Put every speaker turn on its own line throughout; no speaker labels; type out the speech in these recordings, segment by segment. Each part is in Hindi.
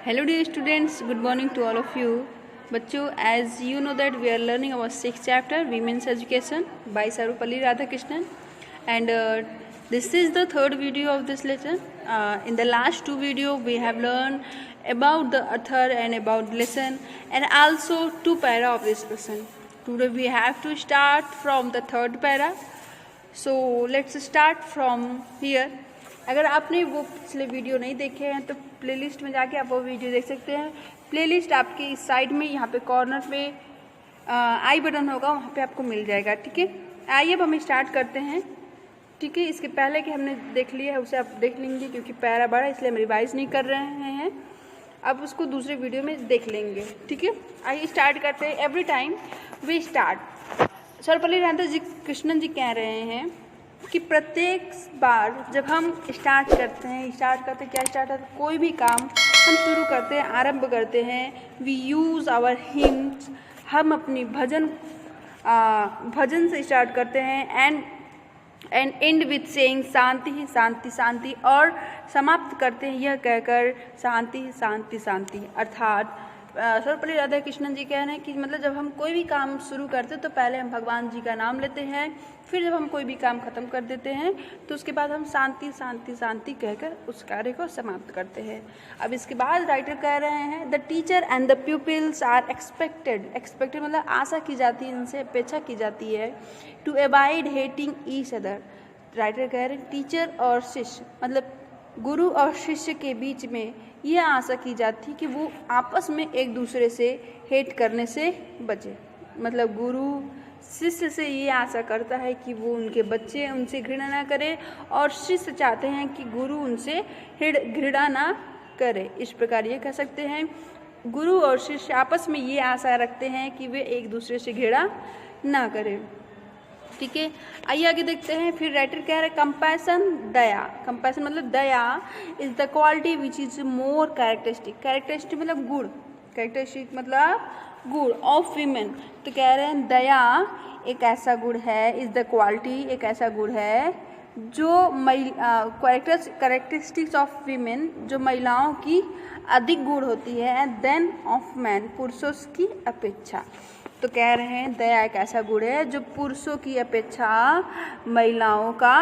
Hello dear students, good morning to all of you. बच्चों, as you know that we are learning our 6th chapter Women's Education by Sarupalli Radhakrishnan, and this is the third video of this lesson. In the last two video we have learned about the author and about the lesson and also two para of this lesson. Today we have to start from the third para. So let's start from here. अगर आपने वो पिछले वीडियो नहीं देखे हैं तो प्लेलिस्ट में जाके आप वो वीडियो देख सकते हैं। प्लेलिस्ट आपके इस साइड में यहाँ पे कॉर्नर पे आई बटन होगा, वहाँ पे आपको मिल जाएगा। ठीक है, आइए अब हम स्टार्ट करते हैं। ठीक है, इसके पहले कि हमने देख लिया है उसे आप देख लेंगे, क्योंकि पैरा बड़ा इसलिए हम रिवाइज नहीं कर रहे हैं। अब उसको दूसरे वीडियो में देख लेंगे। ठीक है, आइए स्टार्ट करते हैं। Every time we start, Sarvepalli Radhakrishnan ji कह रहे हैं कि प्रत्येक बार जब हम स्टार्ट करते हैं कोई भी काम हम शुरू करते हैं, आरंभ करते हैं, वी यूज़ आवर हिम्स, हम अपनी भजन से स्टार्ट करते हैं एंड एंड विथ सेइंग शांति शांति शांति, और समाप्त करते हैं यह कहकर शांति शांति शांति। अर्थात सर्वपल्ली राधाकृष्णन जी कह रहे हैं कि मतलब जब हम कोई भी काम शुरू करते हैं तो पहले हम भगवान जी का नाम लेते हैं, फिर जब हम कोई भी काम खत्म कर देते हैं तो उसके बाद हम शांति शांति शांति कहकर उस कार्य को समाप्त करते हैं। अब इसके बाद राइटर कह रहे हैं the teacher and the pupils are expected मतलब आशा की जाती है, इनसे अपेक्षा की जाती है, to avoid hating each other. Writer कह रहे हैं टीचर और शिष्य मतलब गुरु और शिष्य के बीच में यह आशा की जाती है कि वो आपस में एक दूसरे से हेट करने से बचे। मतलब गुरु शिष्य से ये आशा करता है कि वो उनके बच्चे उनसे घृणा ना करे, और शिष्य चाहते हैं कि गुरु उनसे घृणा ना करे। इस प्रकार ये कह सकते हैं गुरु और शिष्य आपस में ये आशा रखते हैं कि वे एक दूसरे से घृणा ना करें। ठीक है, आइए आगे देखते हैं। फिर राइटर कह रहे हैं कंपैशन दया। कंपैशन मतलब दया is the quality which is more characteristic मतलब गुण, कैरेक्टरिस्टिक मतलब गुण ऑफ वीमेन। तो कह रहे हैं दया एक ऐसा गुण है, इज द क्वालिटी एक ऐसा गुण है जो कैरेक्टरिस्टिक्स ऑफ वीमेन जो महिलाओं की अधिक गुण होती है देन ऑफ मैन, पुरुषों की अपेक्षा। तो कह रहे हैं दया एक ऐसा गुण है जो पुरुषों की अपेक्षा महिलाओं का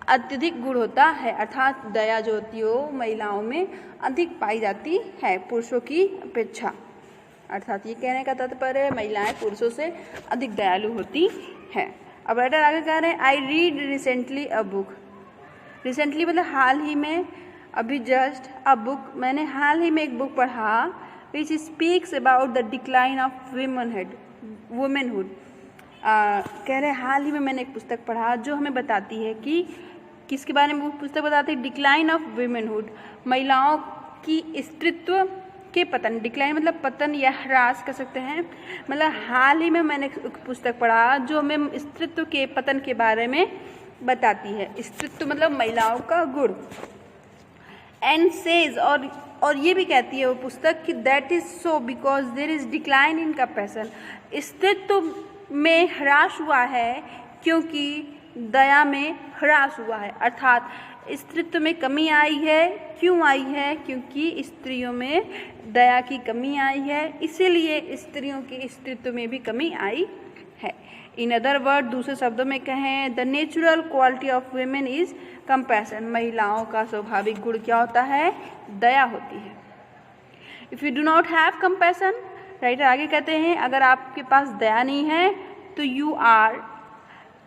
अत्यधिक गुण होता है। अर्थात दया जो होती है वो महिलाओं में अधिक पाई जाती है पुरुषों की अपेक्षा। अर्थात ये कहने का तात्पर्य है महिलाएं पुरुषों से अधिक दयालु होती हैं। अब राइटर आगे कह रहे हैं I read recently a book. Recently मतलब हाल ही में, अभी जस्ट अ बुक मैंने हाल ही में एक बुक पढ़ा which speaks about the decline of womanhood। कह रहे हाल ही में मैंने एक पुस्तक पढ़ा जो हमें बताती है कि किसके बारे में वो पुस्तक बताती है, डिक्लाइन ऑफ वुमेनहुड, महिलाओं की स्त्रीत्व के पतन। डिक्लाइन मतलब पतन या ह्रास कर सकते हैं। मतलब हाल ही में मैंने एक पुस्तक पढ़ा जो हमें स्त्रीत्व के पतन के बारे में बताती है। स्त्रीत्व मतलब महिलाओं का गुण। एंड सेज और ये भी कहती है वो पुस्तक कि that is so because there is decline in compassion. स्त्रीत्व में ह्रास हुआ है क्योंकि दया में ह्रास हुआ है। अर्थात स्त्रीत्व में कमी आई है। क्यों आई है? क्योंकि स्त्रियों में दया की कमी आई है, इसीलिए स्त्रियों की स्त्रीत्व में भी कमी आई है। इन अदर वर्ड, दूसरे शब्दों में कहें, the natural quality of women is compassion. महिलाओं का स्वाभाविक गुण क्या होता है? दया होती है। If you do not have compassion, writer आगे कहते हैं अगर आपके पास दया नहीं है तो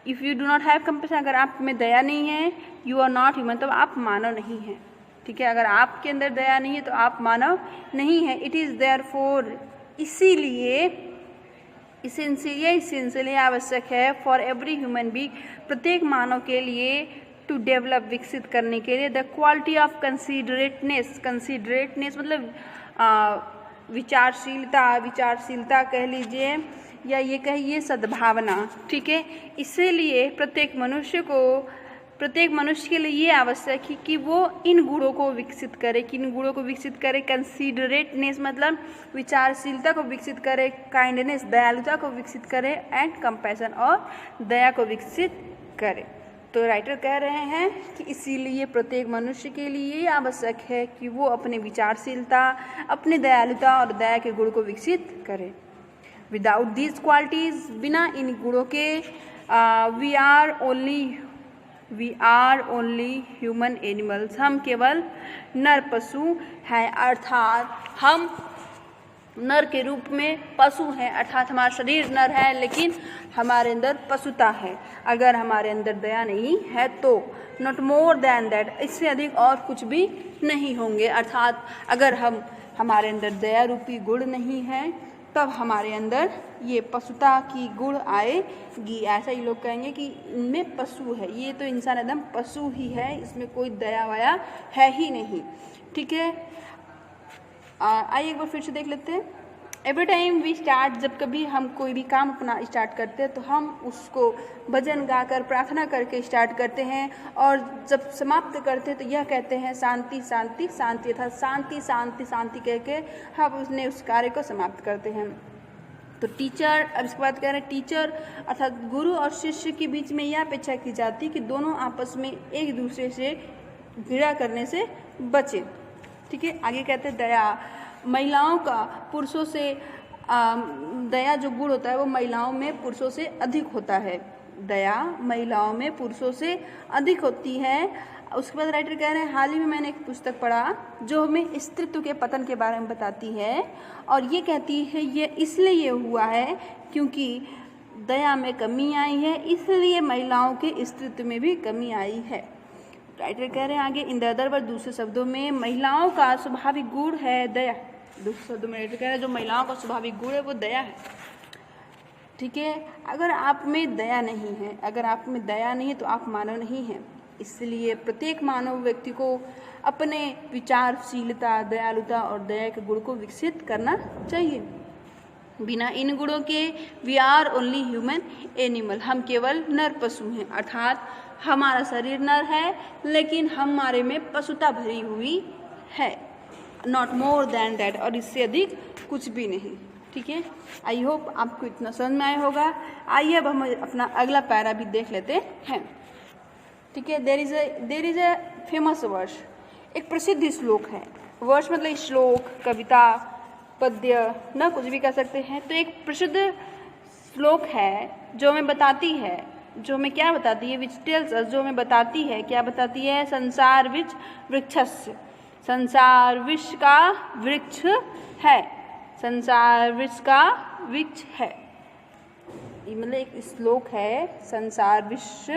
if you do not have compassion, अगर आप में दया नहीं है, यू आर नॉट ह्यूमन, तो आप मानव नहीं हैं। ठीक है, अगर आपके अंदर दया नहीं है तो आप मानव नहीं है। इट इज़ देयरफॉर, इसीलिए इसेंशियली आवश्यक है फॉर एवरी ह्यूमन बीइंग, प्रत्येक मानव के लिए, टू डेवलप विकसित करने के लिए, द क्वालिटी ऑफ कंसीडरेटनेस मतलब विचारशीलता कह लीजिए, या ये कहिए सद्भावना। ठीक है, इसीलिए प्रत्येक मनुष्य के लिए ये आवश्यक है कि वो इन गुणों को विकसित करे। किन गुणों को विकसित करे? कंसीडरेटनेस मतलब विचारशीलता को विकसित करे, काइंडनेस दयालुता को विकसित करे, एंड कंपैशन और दया को विकसित करे। तो राइटर कह रहे हैं कि इसीलिए प्रत्येक मनुष्य के लिए आवश्यक है कि वो अपने विचारशीलता, अपनी दयालुता और दया के गुण को विकसित करे। विदाउट दीज क्वालिटीज, बिना इन गुणों के we are only human animals, हम केवल नर पशु हैं, अर्थात हम नर के रूप में पशु हैं, अर्थात हमारा शरीर नर है लेकिन हमारे अंदर पशुता है। अगर हमारे अंदर दया नहीं है तो नॉट मोर देन दैट, इससे अधिक और कुछ भी नहीं होंगे। अर्थात अगर हमारे अंदर दया रूपी गुण नहीं है तब हमारे अंदर ये पशुता की गुण आएगी। ऐसा ही लोग कहेंगे कि इनमें पशु है, ये तो इंसान एकदम पशु ही है, इसमें कोई दया वया है ही नहीं। ठीक है, आइए एक बार फिर से देख लेते हैं। एवरी टाइम वी स्टार्ट, जब कभी हम कोई भी काम अपना स्टार्ट करते हैं तो हम उसको भजन गाकर प्रार्थना करके स्टार्ट करते हैं, और जब समाप्त करते हैं तो यह कहते हैं शांति शांति शांति, अर्थात शांति शांति शांति कह के हम उसने उस कार्य को समाप्त करते हैं। तो टीचर, अब इसके बाद कह रहे हैं टीचर अर्थात गुरु और शिष्य के बीच में यह अपेक्षा की जाती है कि दोनों आपस में एक दूसरे से घृणा करने से बचे। ठीक है, आगे कहते हैं दया, महिलाओं का पुरुषों से दया जो गुण होता है वो महिलाओं में पुरुषों से अधिक होता है। दया महिलाओं में पुरुषों से अधिक होती है। उसके बाद राइटर कह रहे हैं हाल ही में मैंने एक पुस्तक पढ़ा जो हमें स्त्रीत्व के पतन के बारे में बताती है, और ये कहती है ये इसलिए ये हुआ है क्योंकि दया में कमी आई है, इसलिए महिलाओं के स्त्रीत्व में भी कमी आई है। राइटर कह रहे हैं आगे, इन द अदर वर्ड, दूसरे शब्दों में महिलाओं का स्वाभाविक गुण है दया। दूसरे शब्दों में राइटर कह रहे हैं जो महिलाओं का स्वाभाविक गुण है वो दया है। ठीक है, अगर आप में दया नहीं है, अगर आप में दया नहीं है तो आप मानव नहीं हैं। इसलिए प्रत्येक मानव व्यक्ति को अपने विचारशीलता, दयालुता और दया के गुण को विकसित करना चाहिए। बिना इन गुणों के we are only human animal, हम केवल नर पशु हैं, अर्थात हमारा शरीर नर है लेकिन हमारे में पशुता भरी हुई है, नॉट मोर देन दैट, और इससे अधिक कुछ भी नहीं। ठीक है, आई होप आपको इतना समझ में आया होगा। आइए अब हम अपना अगला पैरा भी देख लेते हैं। ठीक है, there is a famous verse, एक प्रसिद्ध श्लोक है। वर्स मतलब श्लोक, कविता, पद्य, न कुछ भी कह सकते हैं। तो एक प्रसिद्ध श्लोक है जो हमें बताती है, जो हमें क्या बताती है, विच टेल्स अस, जो हमें बताती है, क्या बताती है, संसार विच वृक्षस्य, संसार विश्व का वृक्ष है, संसार विश्व का वृक्ष है। ये मतलब एक श्लोक है, संसार विश्व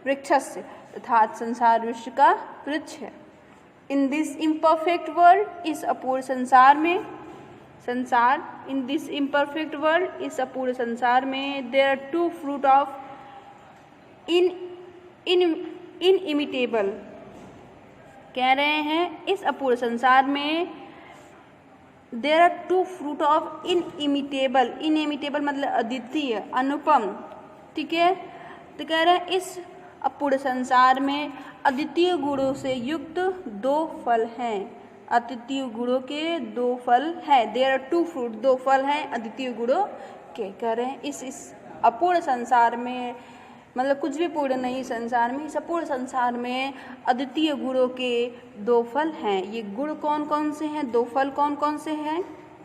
वृक्षस्य, अर्थात संसार विश्व का वृक्ष है। इन दिस इम्परफेक्ट वर्ल्ड, इस अपूर्ण संसार में, संसार, इन दिस इम्परफेक्ट वर्ल्ड, इस अपूर्ण संसार में, there are two fruit of inimitable, कह रहे हैं इस अपूर्ण संसार में there are two fruit of inimitable, inimitable मतलब अद्वितीय, अनुपम। ठीक है, तो कह रहे हैं इस अपूर्ण संसार में अद्वितीय गुणों से युक्त दो फल हैं, अद्वितीय गुणों के दो फल हैं। देयर आर टू फ्रूट, दो फल हैं अद्वितीय गुणों के। कह रहे हैं इस अपूर्ण संसार में, मतलब कुछ भी पूर्ण नहीं संसार में, इस अपूर्ण संसार में अद्वितीय गुणों के दो फल हैं। ये गुण कौन कौन से हैं, दो फल कौन कौन से हैं?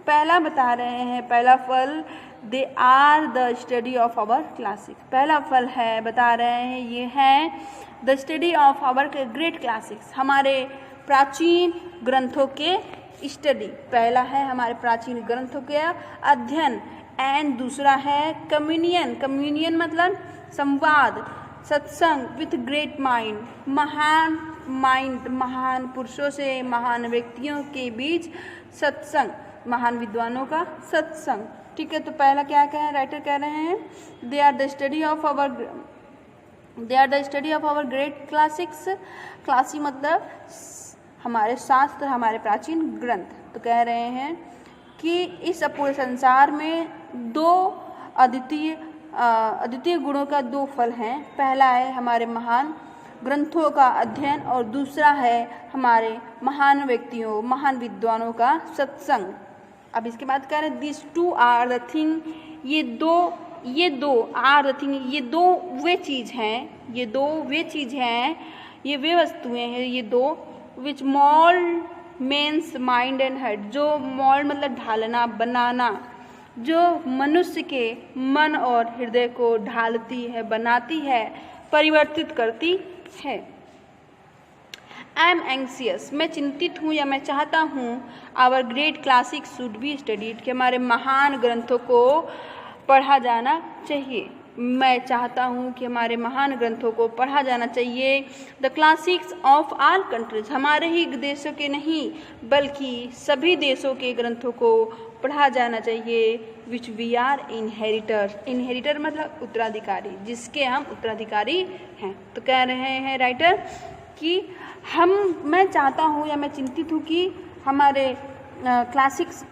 पहला बता रहे हैं, पहला फल, they are the study of our classic, पहला फल है बता रहे हैं ये है the study of our great classics, हमारे प्राचीन ग्रंथों के स्टडी, पहला है हमारे प्राचीन ग्रंथों के अध्ययन। एंड दूसरा है कम्युनियन, कम्युनियन मतलब संवाद, सत्संग विथ ग्रेट माइंड, महान माइंड, महान पुरुषों से, महान व्यक्तियों के बीच सत्संग, महान विद्वानों का सत्संग। ठीक है, तो पहला क्या कह राइटर कह रहे हैं, they are the study of our great classics, क्लासी मतलब हमारे शास्त्र, हमारे प्राचीन ग्रंथ। तो कह रहे हैं कि इस अपूर्ण संसार में दो अद्वितीय गुणों का दो फल हैं, पहला है हमारे महान ग्रंथों का अध्ययन और दूसरा है हमारे महान व्यक्तियों, महान विद्वानों का सत्संग। अब इसके बाद कह रहे हैं this two are the thing, ये दो ये दो आर द थिंग, ये दो वे चीज़ हैं, ये दो वे चीज़ हैं, ये वे वस्तुएं हैं, ये दो which mould men's mind and heart, जो मोल्ड मतलब ढालना, बनाना, जो मनुष्य के मन और हृदय को ढालती है, बनाती है, परिवर्तित करती है। आई एम एंग्सियस, मैं चिंतित हूँ या मैं चाहता हूँ, our great classic should be studied, कि हमारे महान ग्रंथों को पढ़ा जाना चाहिए। मैं चाहता हूँ कि हमारे महान ग्रंथों को पढ़ा जाना चाहिए। The classics of all countries, हमारे ही देशों के नहीं बल्कि सभी देशों के ग्रंथों को पढ़ा जाना चाहिए। Which we are inheritor, inheritor मतलब उत्तराधिकारी, जिसके हम उत्तराधिकारी हैं। तो कह रहे हैं राइटर कि मैं चाहता हूँ या मैं चिंतित हूँ कि हमारे क्लासिक्स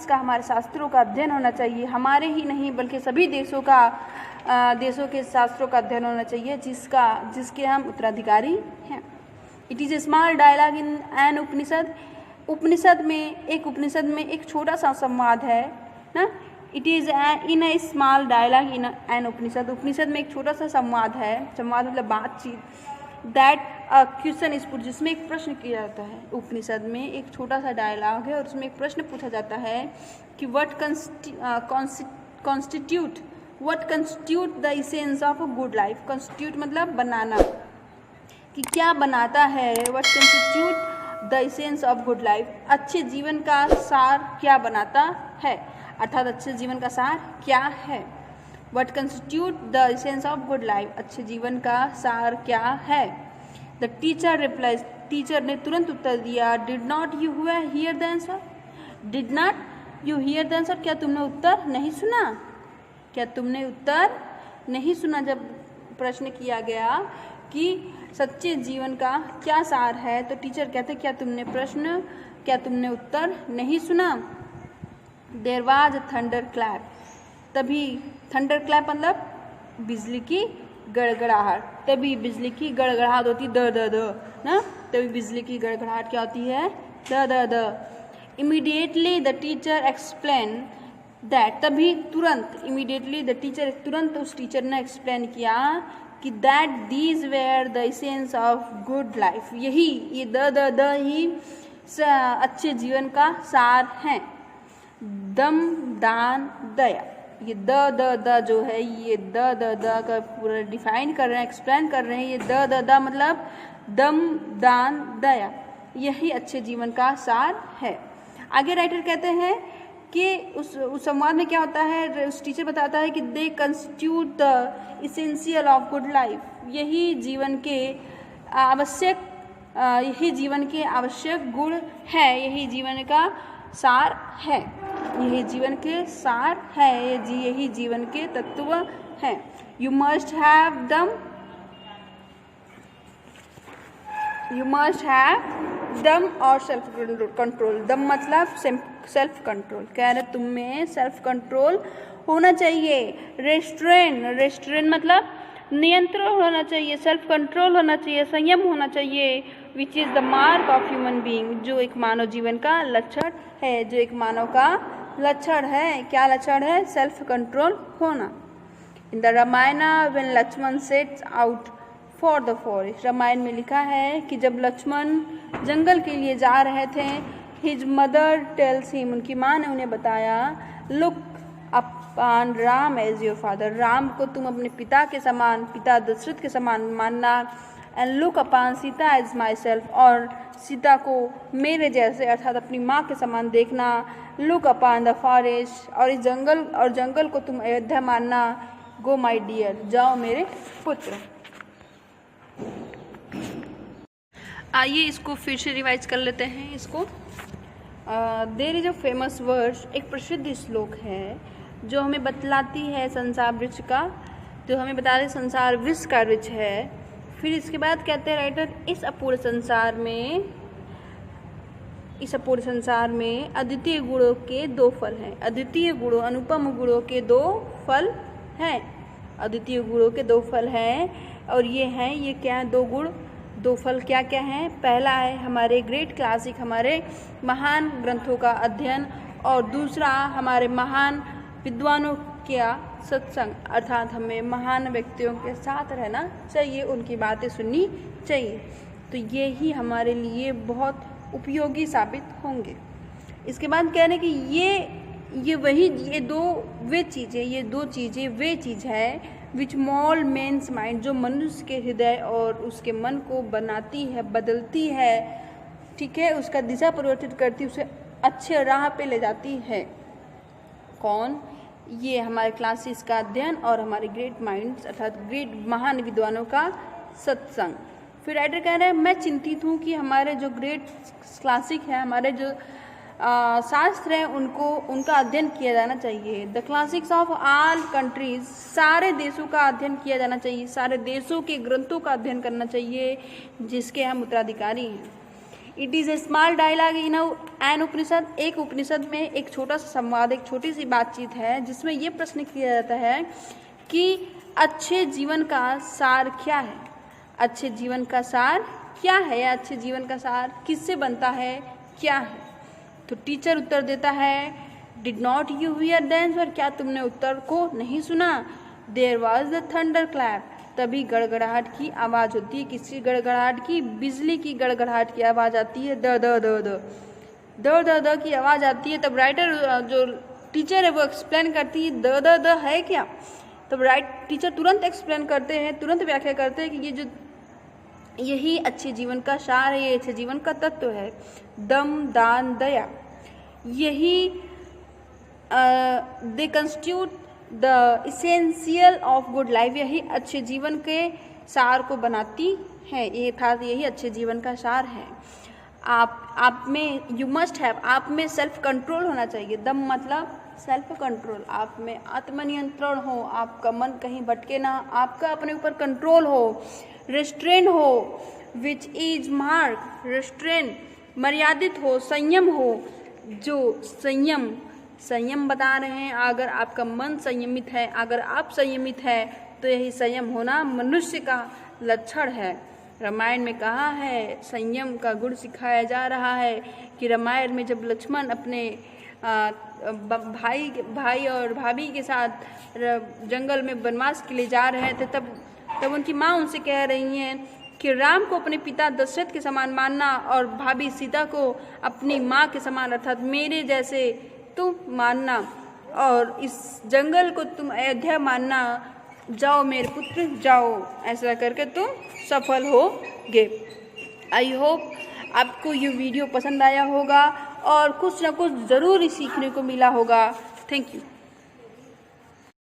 का, हमारे शास्त्रों का अध्ययन होना चाहिए, हमारे ही नहीं बल्कि सभी देशों के शास्त्रों का अध्ययन होना चाहिए जिसके हम उत्तराधिकारी हैं। It is a small dialogue in an Upanishad, Upanishad में एक छोटा सा संवाद है ना। It is in a small dialogue in an Upanishad, Upanishad में एक छोटा सा संवाद है, संवाद मतलब बातचीत। दैट क्वेश्चन इज पुट, जिसमें एक प्रश्न किया जाता है। उपनिषद में एक छोटा सा डायलॉग है और उसमें एक प्रश्न पूछा जाता है कि what constitute the essence of a good life. Constitute मतलब बनाना, कि क्या बनाता है, what constitute the essence of good life, अच्छे जीवन का सार क्या बनाता है, अर्थात अच्छे जीवन का सार क्या है। What constitute the essence of good life, अच्छे जीवन का सार क्या है। The teacher replies, टीचर ने तुरंत उत्तर दिया, Did not you hear the answer? Did not you hear the answer? क्या तुमने उत्तर नहीं सुना? क्या तुमने उत्तर नहीं सुना? जब प्रश्न किया गया कि सच्चे जीवन का क्या सार है, तो टीचर कहते क्या तुमने उत्तर नहीं सुना। There was a thunder clap, तभी थंडर क्लैप मतलब बिजली की गड़गड़ाहट, तभी बिजली की गड़गड़ाहट होती द द द ना, तभी बिजली की गड़गड़ाहट क्या होती है, the the the. Immediately the teacher explain that, तभी तुरंत, इमीडिएटली द टीचर, तुरंत उस टीचर ने एक्सप्लेन किया कि that these where the essence of good life, यही ये द ही अच्छे जीवन का सार है। दम दान दया, ये द जो है, ये द का पूरा डिफाइन कर रहे हैं, एक्सप्लेन कर रहे हैं। ये द मतलब दम दान दया, यही अच्छे जीवन का सार है। आगे राइटर कहते हैं कि उस संवाद में क्या होता है, उस टीचर बताता है कि दे constitute the essential of good life, यही जीवन के आवश्यक गुण है, यही जीवन का सार है, यही जीवन के सार है, यही जीवन के तत्व हैं। यू मस्ट हैव दम और सेल्फ कंट्रोल। दम मतलब सेल्फ कंट्रोल, कह रहे तुम में सेल्फ कंट्रोल होना चाहिए। रेस्ट्रेन मतलब नियंत्रण होना चाहिए, सेल्फ कंट्रोल होना चाहिए, संयम होना चाहिए। Which is the mark of human being, जो एक मानव जीवन का लक्षण है, जो एक मानव का लक्षण है। क्या लक्षण है? सेल्फ कंट्रोल होना। In the Ramayana when Lakshman sets out for the forest, Ramayana में लिखा है कि जब लक्ष्मण जंगल के लिए जा रहे थे, हिज मदर टेल्स हिम, उनकी माँ ने उन्हें बताया, look upon Ram as your father, Ram को तुम अपने पिता के समान, पिता दशरथ के समान मानना। And look upon Sita as myself, और सीता को मेरे जैसे अर्थात अपनी माँ के समान देखना। लुक अपॉन द फॉरेस्ट, और इस जंगल को तुम अयोध्या मानना। गो माई डियर, जाओ मेरे पुत्र। आइए इसको फिर से रिवाइज कर लेते हैं इसको। There is a famous words, एक प्रसिद्ध श्लोक है जो हमें बतलाती है संसार वृक्ष का, जो हमें बता रहे संसार वृक्ष का वृक्ष है। फिर इसके बाद कहते हैं राइटर, इस अपूर्ण संसार में अद्वितीय गुणों के दो फल हैं। अद्वितीय गुणों, अनुपम गुणों के दो फल हैं। अद्वितीय गुणों के दो फल हैं, और ये हैं, ये क्या है? दो गुण, दो फल क्या क्या हैं? पहला है हमारे ग्रेट क्लासिक, हमारे महान ग्रंथों का अध्ययन, और दूसरा हमारे महान विद्वानों क्या? सत्संग, अर्थात हमें महान व्यक्तियों के साथ रहना चाहिए, उनकी बातें सुननी चाहिए। तो ये ही हमारे लिए बहुत उपयोगी साबित होंगे। इसके बाद कह रहे हैं कि ये दो चीज़ें वे चीज़ है विच मॉल मेन्स माइंड, जो मनुष्य के हृदय और उसके मन को बनाती है, बदलती है, ठीक है, उसका दिशा परिवर्तित करती, उसे अच्छे राह पे ले जाती है। कौन? ये हमारे क्लासेस का अध्ययन और हमारे ग्रेट माइंड्स अर्थात ग्रेट महान विद्वानों का सत्संग। फिर राइटर कह रहे हैं मैं चिंतित हूँ कि हमारे जो ग्रेट क्लासिक है, हमारे जो शास्त्र हैं, उनका अध्ययन किया जाना चाहिए। The classics of all countries, सारे देशों का अध्ययन किया जाना चाहिए, सारे देशों के ग्रंथों का अध्ययन करना चाहिए जिसके हम उत्तराधिकारी हैं। It is a small dialogue in an Upanishad, एक उपनिषद में एक छोटा सा संवाद, एक छोटी सी बातचीत है जिसमें ये प्रश्न किया जाता है कि अच्छे जीवन का सार क्या है? अच्छे जीवन का सार क्या है या अच्छे जीवन का सार किससे बनता है, क्या है? तो टीचर उत्तर देता है did not you hear the answer, क्या तुमने उत्तर को नहीं सुना? There was the thunder clap, तभी गड़गड़ाहट की आवाज़ होती है। किसकी गड़गड़ाहट की? बिजली की गड़गड़ाहट की आवाज़ आती है, the the the the the the the key आवाज़ आती है। तब राइटर जो टीचर है वो एक्सप्लेन करती है द द द है क्या। तब टीचर तुरंत एक्सप्लेन करते हैं, तुरंत व्याख्या करते हैं कि यही अच्छे जीवन का सार है, ये अच्छे जीवन का तत्व है। दम दान दया, यही दे constitute the essential of good life, यही अच्छे जीवन के सार को बनाती है। ये था, यही अच्छे जीवन का सार है। आप में यू मस्ट हैव, आप में सेल्फ कंट्रोल होना चाहिए। दम मतलब सेल्फ कंट्रोल, आप में आत्मनियंत्रण हो, आपका मन कहीं भटके ना, आपका अपने ऊपर कंट्रोल हो। रेस्ट्रेन हो, विच इज मार्क, रेस्ट्रेन मर्यादित हो, संयम हो, जो संयम बता रहे हैं। अगर आपका मन संयमित है, अगर आप संयमित है तो यही संयम होना मनुष्य का लक्षण है। रामायण में कहा है, संयम का गुण सिखाया जा रहा है कि रामायण में जब लक्ष्मण अपने भाई और भाभी के साथ जंगल में वनवास के लिए जा रहे थे, तब उनकी माँ उनसे कह रही हैं कि राम को अपने पिता दशरथ के समान मानना और भाभी सीता को अपनी माँ के समान अर्थात मेरे जैसे तुम मानना, और इस जंगल को तुम अयोध्या मानना। जाओ मेरे पुत्र जाओ, ऐसा करके तुम सफल होगे। आई होप आपको ये वीडियो पसंद आया होगा और कुछ ना कुछ ज़रूर सीखने को मिला होगा। Thank you.